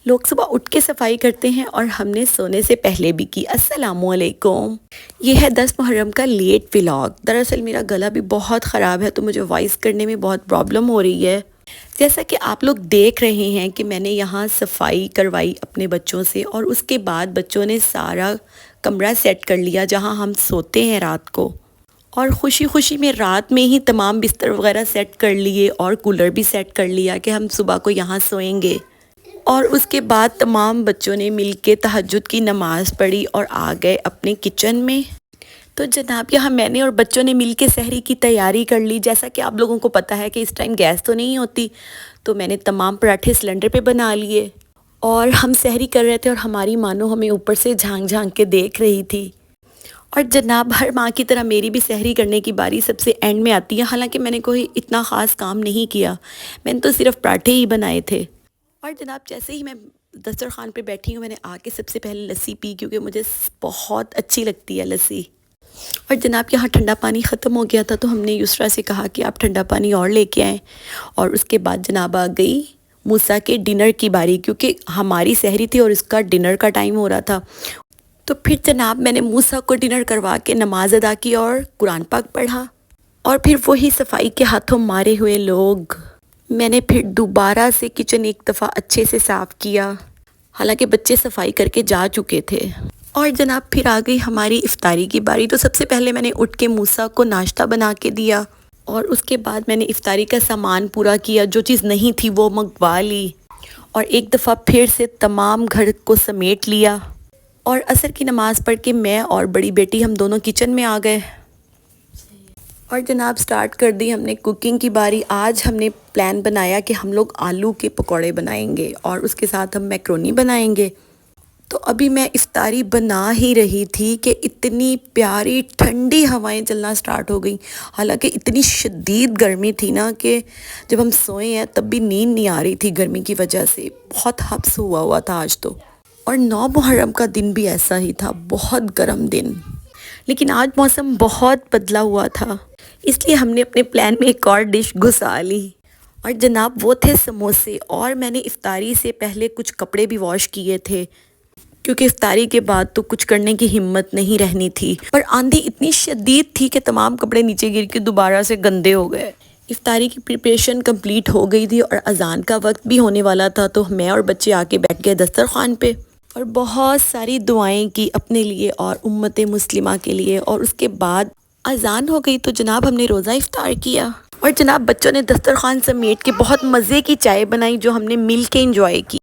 لوگ صبح اٹھ کے صفائی کرتے ہیں اور ہم نے سونے سے پہلے بھی کی۔ السلام علیکم۔ یہ ہے 10 محرم کا لیٹ ولاگ۔ دراصل میرا گلا بھی بہت خراب ہے تو مجھے وائس کرنے میں بہت پرابلم ہو رہی ہے۔ جیسا کہ آپ لوگ دیکھ رہے ہیں کہ میں نے یہاں صفائی کروائی اپنے بچوں سے، اور اس کے بعد بچوں نے سارا کمرہ سیٹ کر لیا جہاں ہم سوتے ہیں رات کو، اور خوشی خوشی میں رات میں ہی تمام بستر وغیرہ سیٹ کر لیے اور کولر بھی سیٹ کر لیا کہ ہم صبح کو یہاں سوئیں گے۔ اور اس کے بعد تمام بچوں نے مل کے تہجد کی نماز پڑھی اور آ گئے اپنے کچن میں۔ تو جناب یہاں میں نے اور بچوں نے مل کے سحری کی تیاری کر لی۔ جیسا کہ آپ لوگوں کو پتہ ہے کہ اس ٹائم گیس تو نہیں ہوتی، تو میں نے تمام پراٹھے سلنڈر پہ بنا لیے، اور ہم سحری کر رہے تھے اور ہماری مانو ہمیں اوپر سے جھانک جھانک کے دیکھ رہی تھی۔ اور جناب ہر ماں کی طرح میری بھی سحری کرنے کی باری سب سے اینڈ میں آتی ہے، حالانکہ میں نے کوئی اتنا خاص کام نہیں کیا، میں نے تو صرف پراٹھے ہی بنائے تھے۔ اور جناب جیسے ہی میں دسترخوان پہ بیٹھی ہوں، میں نے آ کے سب سے پہلے لسی پی، کیونکہ مجھے بہت اچھی لگتی ہے لسی۔ اور جناب یہاں ٹھنڈا پانی ختم ہو گیا تھا تو ہم نے یسرا سے کہا کہ آپ ٹھنڈا پانی اور لے کے آئیں، اور اس کے بعد جناب آ گئی موسیٰ کے ڈنر کی باری، کیونکہ ہماری سحری تھی اور اس کا ڈنر کا ٹائم ہو رہا تھا۔ تو پھر جناب میں نے موسیٰ کو ڈنر کروا کے نماز ادا کی اور قرآن پاک پڑھا، اور پھر وہی صفائی کے ہاتھوں مارے ہوئے لوگ، میں نے پھر دوبارہ سے کچن ایک دفعہ اچھے سے صاف کیا، حالانکہ بچے صفائی کر کے جا چکے تھے۔ اور جناب پھر آ گئی ہماری افطاری کی باری۔ تو سب سے پہلے میں نے اٹھ کے موسیٰ کو ناشتہ بنا کے دیا، اور اس کے بعد میں نے افطاری کا سامان پورا کیا، جو چیز نہیں تھی وہ منگوا لی، اور ایک دفعہ پھر سے تمام گھر کو سمیٹ لیا، اور عصر کی نماز پڑھ کے میں اور بڑی بیٹی ہم دونوں کچن میں آ گئے، اور جناب سٹارٹ کر دی ہم نے کوکنگ کی باری۔ آج ہم نے پلان بنایا کہ ہم لوگ آلو کے پکوڑے بنائیں گے، اور اس کے ساتھ ہم میکرونی بنائیں گے۔ تو ابھی میں افطاری بنا ہی رہی تھی کہ اتنی پیاری ٹھنڈی ہوائیں چلنا سٹارٹ ہو گئیں، حالانکہ اتنی شدید گرمی تھی نا کہ جب ہم سوئے ہیں تب بھی نیند نہیں آ رہی تھی گرمی کی وجہ سے، بہت حبس ہوا تھا آج تو۔ اور 9 محرم کا دن بھی ایسا ہی تھا، بہت گرم دن، لیکن آج موسم بہت بدلا ہوا تھا، اس لیے ہم نے اپنے پلان میں ایک اور ڈش گھسا لی، اور جناب وہ تھے سموسے۔ اور میں نے افطاری سے پہلے کچھ کپڑے بھی واش کیے تھے، کیونکہ افطاری کے بعد تو کچھ کرنے کی ہمت نہیں رہنی تھی، پر آندھی اتنی شدید تھی کہ تمام کپڑے نیچے گر کے دوبارہ سے گندے ہو گئے۔ افطاری کی پریپریشن کمپلیٹ ہو گئی تھی اور اذان کا وقت بھی ہونے والا تھا، تو میں اور بچے آ کے بیٹھ گئے دسترخوان پہ، اور بہت ساری دعائیں کی اپنے لیے اور امت مسلمہ کے لیے، اور اس کے بعد اذان ہو گئی تو جناب ہم نے روزہ افطار کیا، اور جناب بچوں نے دسترخوان سمیٹ کے بہت مزے کی چائے بنائی جو ہم نے مل کے انجوائے کی۔